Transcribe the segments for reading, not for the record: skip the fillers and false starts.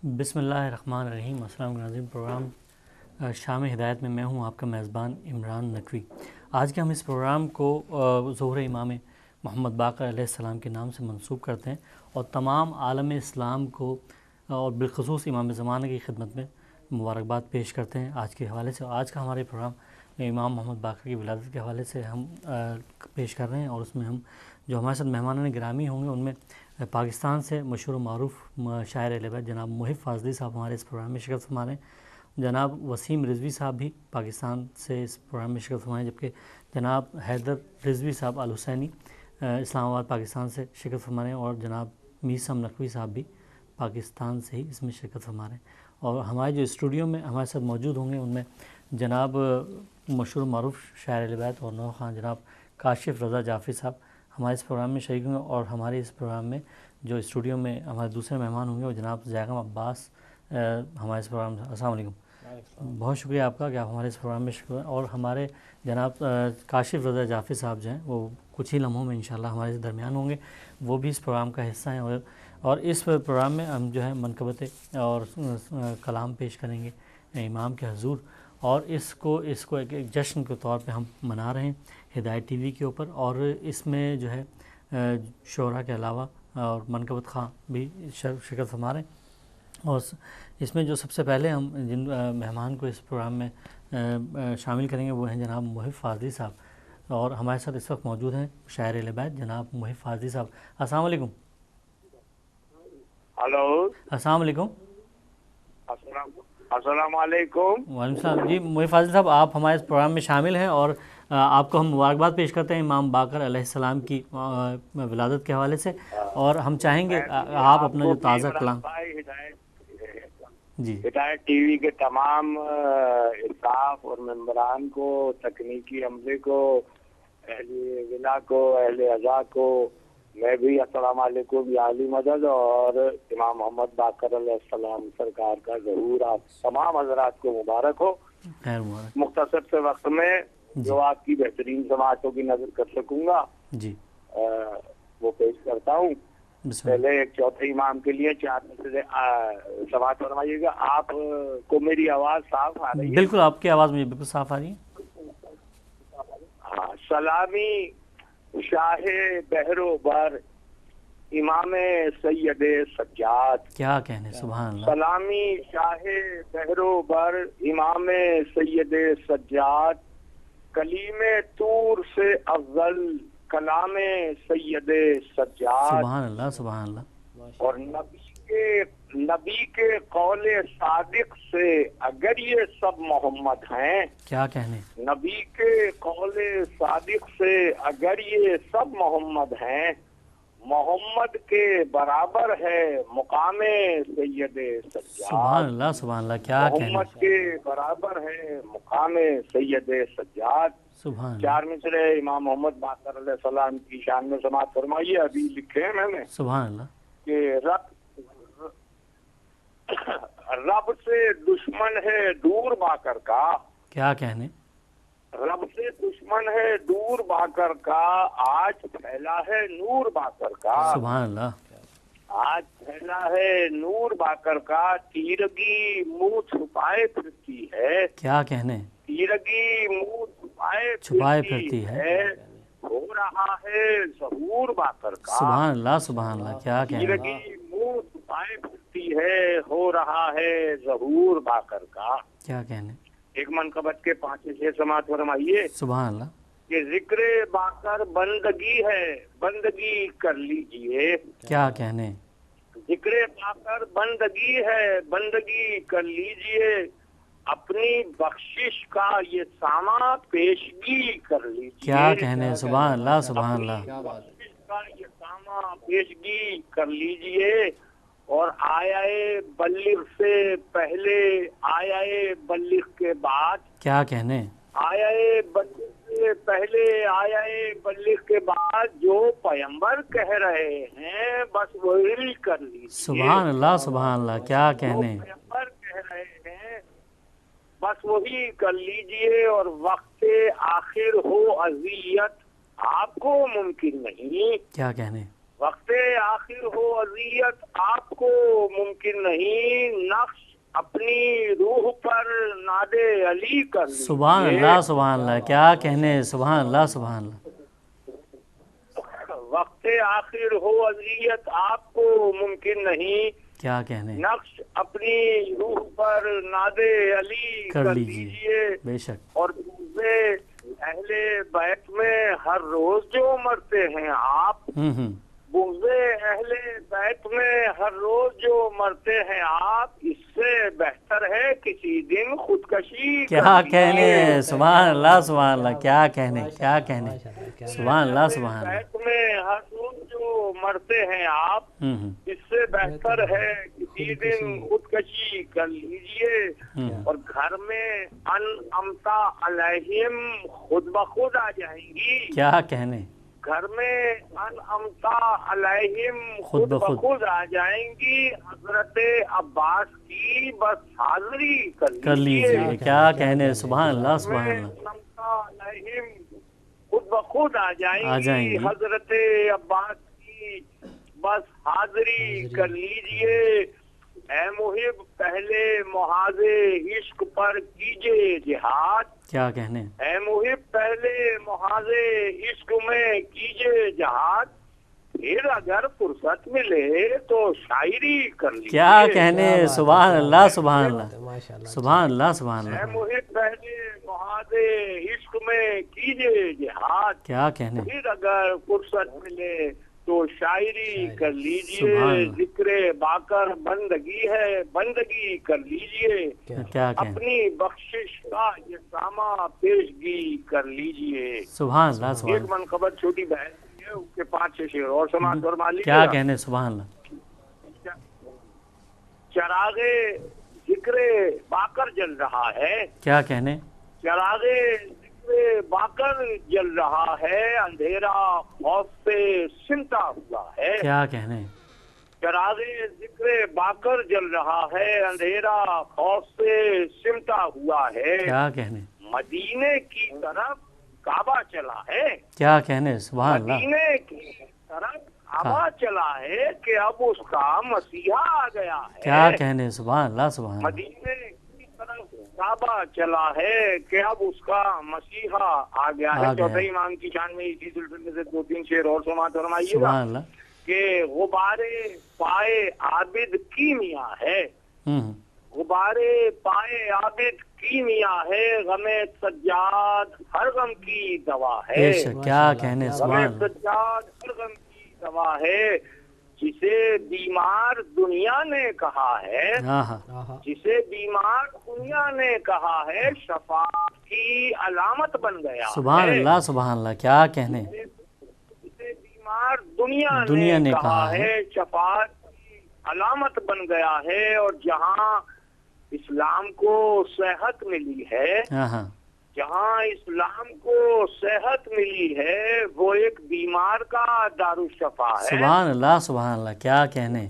بسم اللہ الرحمن الرحیم۔ السلام علیکم۔ پروگرام شام ہدایت میں میں ہوں آپ کا میزبان عمران نقوی۔ آج کے ہم اس پروگرام کو ظہور امام محمد باقر علیہ السلام کے نام سے منسوب کرتے ہیں اور تمام عالم اسلام کو اور بالخصوص امام زمانہ کی خدمت میں مبارکباد پیش کرتے ہیں آج کے حوالے سے۔ آج کا ہمارے پروگرام امام محمد باقر کی ولادت کے حوالے سے ہم پیش کر رہے ہیں، اور اس میں ہم جو ہمارے ساتھ مہمانان گرامی ہوں گے ان میں پاکستان سے مشہور و معروف شاعر اہل بیت جناب محب فاضلی صاحب ہمارے اس پروگرام میں شرکت فرما رہے ہیں۔ جناب وسیم رضوی صاحب بھی پاکستان سے اس پروگرام میں شرکت فرما رہے ہیں، جبکہ جناب حیدر رضوی صاحب الحسینی اسلام آباد پاکستان سے شرکت فرما رہے ہیں، اور جناب میثم نقوی صاحب بھی پاکستان سے ہی اس میں شرکت فرما رہے ہیں۔ اور ہمارے جو اسٹوڈیو میں ہمارے ساتھ موجود ہوں گے ان میں جناب مشہور و معروف شاعر اہل بیت اور نوخواں جناب کاشف رضا جعفری صاحب ہمارے اس پروگرام میں شریک ہوں گے، اور ہمارے اس پروگرام میں جو اسٹوڈیو میں ہمارے دوسرے مہمان ہوں گے وہ جناب زیغم عباس ہمارے اس پروگرام میں۔ السلام علیکم، بہت شکریہ آپ کا کہ آپ ہمارے اس پروگرام میں شکریہ۔ اور ہمارے جناب کاشف رضا جعفری صاحب جو ہیں وہ کچھ ہی لمحوں میں انشاءاللہ ہمارے درمیان ہوں گے، وہ بھی اس پروگرام کا حصہ ہیں، اور اس پروگرام میں ہم جو ہے منقبت اور کلام پیش کریں گے امام کے حضور، اور اس کو ایک جشن کے طور پہ ہم منا رہے ہیں ہدایت ٹی وی کے اوپر۔ اور اس میں جو ہے شعراء کے علاوہ اور منقبت خواں بھی شرکت فرما رہے ہیں، اور اس میں جو سب سے پہلے ہم جن مہمان کو اس پروگرام میں شامل کریں گے وہ ہیں جناب محب فاضلی صاحب، اور ہمارے ساتھ اس وقت موجود ہیں شاعر اہل بیت جناب محب فاضلی صاحب۔ السلام علیکم۔ ہلو، السلام علیکم۔ السلام علیکم۔ وعلیکم السلام۔ جی محب فاضلی صاحب، آپ ہمارے اس پروگرام میں شامل ہیں، اور آپ کو ہم مبارکباد پیش کرتے ہیں امام باقر علیہ السلام کی ولادت کے حوالے سے، اور ہم چاہیں گے آپ اپنا جو تازہ کلام۔ جی، ہدایت ٹی وی کے تمام اسٹاف اور ممبران کو، تکنیکی عملے کو، اہل ولا کو، اہل عزا کو، میں بھی السلام علیکم یا علی مدد، اور امام محمد باقر علیہ السلام سرکار کا ظہور آپ تمام حضرات کو مبارک ہو۔ خیر مبارک۔ مختصر سے وقت میں جو آپ کی بہترین سماعتوں کی نظر کر سکوں گا جی، وہ پیش کرتا ہوں۔ بسم اللہ۔ پہلے ایک چوتھے امام کے لیے 4 مصرے سماعت فرمائیے گا۔ آپ کو میری آواز صاف آ رہی ہے؟ بالکل، آپ کی آواز مجھے بالکل صاف آ رہی ہے۔ ہاں۔ سلامی شاہ بحر و بر امام سید سجاد، کیا کہنے، سبحان اللہ۔ سلامی شاہ بحر و بر امام سید سجاد، کلیم طور سے افضل کلام سید سجاد، سبحان اللہ، سبحان اللہ۔ اور نبی کے قول صادق سے اگر یہ سب محمد ہیں، کیا کہنے، نبی کے قول صادق سے اگر یہ سب محمد ہیں، محمد کے برابر ہے مقام سید سجاد، سبحان اللہ، سبحان اللہ، کیا کہنے، محمد کے برابر ہے مقام سید سجاد۔ سبحان اللہ۔ 4 مصرے امام محمد باقر علیہ السلام کی شان میں سماعت فرمائیے۔ ابھی لکھے ہیں میں نے سبحان اللہ۔ کہ رب سے دشمن ہے دور باقر کا، کیا کہنے، رب سے دشمن ہے دور باقر کا، آج پھیلا ہے نور باقر کا، سبحان اللہ۔ آج پھیلا ہے نور باقر کا، تیرگی منہ چھپائے پھرتی ہے، کیا کہنے، تیرگی منہ چھپائے پھرتی ہے، ہو رہا ہے ظہور باقر کا، سبحان اللہ، سبحان اللہ، کیا کہنے، تیرگی منہ چھپائے پھرتی ہے، ہو رہا ہے ظہور باقر کا۔ کیا کہنے، ایک منقبت کے 5 سماعت فرمائیے سبحان اللہ۔ کہ ذکر باقر بندگی ہے، بندگی کر لیجئے، کیا کہنے، ذکر باقر بندگی ہے، بندگی کر لیجئے، اپنی بخشش کا یہ ساما پیشگی کر لیجئے، کیا کہنے، سبحان اللہ، سبحان اللہ۔ بخشش کا یہ ساما پیشگی کر لیجئے، اور آیائے بلغ سے پہلے، آیائے بلغ کے بعد، کیا کہنے، آیائے بلغ سے پہلے، آیائے بلغ کے بعد جو پیمبر کہہ رہے ہیں بس وہی کر لیجیے، سبحان اللہ، سبحان اللہ، کیا کہنے، جو پیمبر کہہ رہے ہیں بس وہی کر لیجئے، اور وقت آخر ہو اذیت آپ کو ممکن نہیں، کیا کہنے، وقت آخر ہو اذیت آپ کو ممکن نہیں، نقش اپنی روح پر ناد علی کر لیجیے۔ سبحان اللہ سبحان اللہ، کیا کہنے، سبحان اللہ سبحان اللہ۔ وقت آخر ہو اذیت آپ کو ممکن نہیں، کیا کہنے، نقش اپنی روح پر ناد علی کر لیجیے، بے شک۔ اور دوسرے اہل بیت میں ہر روز جو مرتے ہیں آپ، بغض اہل بیت میں ہر روز جو مرتے ہیں آپ، اس سے بہتر ہے کسی دن خودکشی۔ کیا کہنے، سبحان اللہ سبحان اللہ، کیا کہنے، کیا کہنے، سبحان اللہ سبحان اللہ۔ بیت میں ہر روز جو مرتے ہیں آپ، اس سے بہتر ہے کسی دن خودکشی کر لیجئے، اور گھر میں ان امتا علیہم خود بخود آ جائیں گی۔ کیا کہنے، گھر میں ان امتا علیہم خود بخود آ جائیں گی، حضرت عباس کی بس حاضری کر لیجئے۔ کیا کہنے، سبحان اللہ سبحان اللہ۔ ان امتا علیہم خود بخود آ جائیں گی، حضرت عباس کی بس حاضری کر لیجئے۔ اے محب پہلے محاذ عشق پر کیجئے جہاد۔ کیا کہنے، اے محب پہلے محاذ عشق میں کیجئے جہاد، پھر اگر فرصت ملے تو شاعری کر لیجئے۔ کیا کہنے، سبحان اللہ سبحان اللہ، سبحان اللہ سبحان اے اللہ۔ محب پہلے محاذ عشق میں کیجئے جہاد، کیا کہنے، پھر اگر فرصت ملے تو شاعری کر لیجئے۔ سبحان ذکر باقر بندگی ہے، بندگی کر لیجئے۔ کیا کہنے، اپنی بخشش کا یہ سامہ پیشگی کر لیجئے۔ سبحان اللہ سبحان ایک اللہ۔ منقبت چھوٹی بحث ہے، اس کے 5-6 شعر اور سماعت فرما لیجئے۔ کیا کہنے، سبحان اللہ۔ چراغ ذکر باقر جل رہا ہے، کیا کہنے، چراغ ذکر باقر جل رہا ہے، اندھیرا خوف سے سمٹا ہوا ہے۔ کیا کہنے، چراغ ذکر باقر جل رہا ہے، اندھیرا خوف سے سمٹا ہوا ہے۔ کیا کہنے، مدینے کی طرف کعبہ چلا ہے، کیا کہنے، سبحان اللہ۔ مدینے کی طرف کعبہ چلا ہے کہ اب اس کا مسیحا آ گیا ہے۔ کیا کہنے، سبحان اللہ سبحان اللہ۔ مدینے کی طرف کعبہ چلا ہے کہ اب اس کا مسیحا آ گیا ہے۔ چوتھے امام کی شان میں اسی سلسلے سے 2-3 شعر اور سماعت فرمائیے گا سبحان اللہ۔ کہ غبارے پائے عابد کیمیا ہے، غبارے پائے عابد کیمیا ہے، غم سجاد ہر غم کی دوا ہے۔ کیا کہنے، سبحان غم سجاد ہر غم کی دوا ہے، جسے بیمار دنیا نے کہا ہے، جسے بیمار دنیا نے کہا ہے، شفاعت کی علامت بن گیا ہے۔ سبحان اللہ سبحان اللہ، کیا کہنے، جسے بیمار دنیا نے کہا ہے، شفاعت کی علامت بن گیا ہے۔ اور جہاں اسلام کو صحت ملی ہے، جہاں اسلام کو صحت ملی ہے، وہ ایک بیمار کا دارالشفا ہے۔ سبحان اللہ سبحان اللہ، کیا کہنے،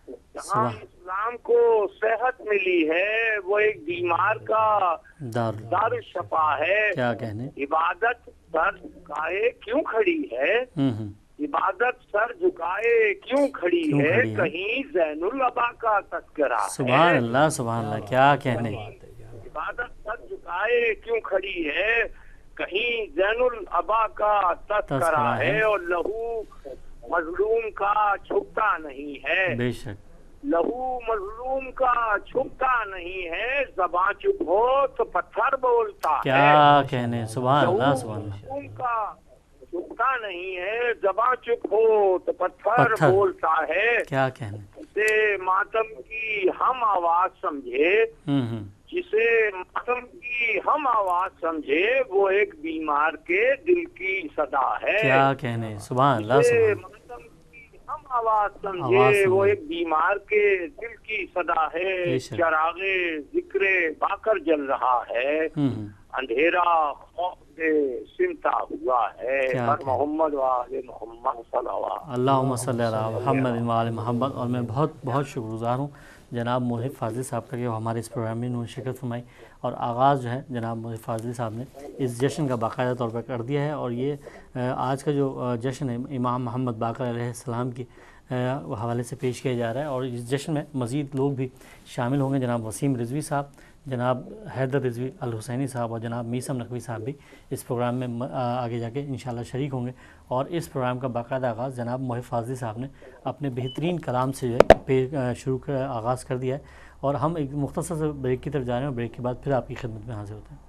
جہاں اسلام کو صحت ملی ہے، وہ ایک بیمار کا دارالشفا ہے۔ کیا کہنے، عبادت سر جھکائے کیوں کھڑی ہے، عبادت سر جھکائے کیوں کھڑی ہے، کہیں زین العبا کا تذکرہ ہے۔ سبحان اللہ سبحان اللہ، کیا کہنے، عبادت سر جھکائے کیوں کھڑی ہے، کہیں زین العبا کا تذکرہ ہے۔ اور لہو مظلوم کا چھپتا نہیں ہے، بے شک لہو مظلوم کا چھپتا نہیں ہے، زباں چپ ہو تو پتھر بولتا ہے۔ کیا کہنے، سبحان اللہ سبحان اللہ۔ مظلوم کا چھپتا نہیں ہے، زباں چپ ہو تو پتھر بولتا ہے۔ کیا کہنے، جسے ماتم کی ہم آواز سمجھے، جسے ماتم کی ہم آواز سمجھے، وہ ایک بیمار کے دل کی صدا ہے۔ کیا کہنے، سبحان اللہ سبحان اللہ۔ ماتم کی ہم آواز سمجھے، وہ ایک بیمار کے دل کی صدا ہے۔ چراغ ذکر باقر جل رہا ہے، اندھیرا خوف سے سمٹا ہوا ہے۔ محمد و آل محمد صلی اللہ علیہ وسلم۔ اللہم صلی علی محمد و آل محمد۔ اور میں بہت شکر گزار ہوں جناب محب فاضل صاحب کا کہ وہ ہمارے اس پروگرام میں انہوں نے شرکت فرمائی، اور آغاز جو ہے جناب محب فاضل صاحب نے اس جشن کا باقاعدہ طور پر کر دیا ہے، اور یہ آج کا جو جشن ہے امام محمد باقر علیہ السلام کی حوالے سے پیش کیا جا رہا ہے، اور اس جشن میں مزید لوگ بھی شامل ہوں گے۔ جناب وسیم رضوی صاحب، جناب حیدر رضوی الحسینی صاحب اور جناب میثم نقوی صاحب بھی اس پروگرام میں آگے جا کے انشاءاللہ شریک ہوں گے، اور اس پروگرام کا باقاعدہ آغاز جناب محب فاضل صاحب نے اپنے بہترین کلام سے جو ہے شروع کا آغاز کر دیا ہے، اور ہم ایک مختصر سے بریک کی طرف جا رہے ہیں، اور بریک کے بعد پھر آپ کی خدمت میں حاضر ہوتے ہیں۔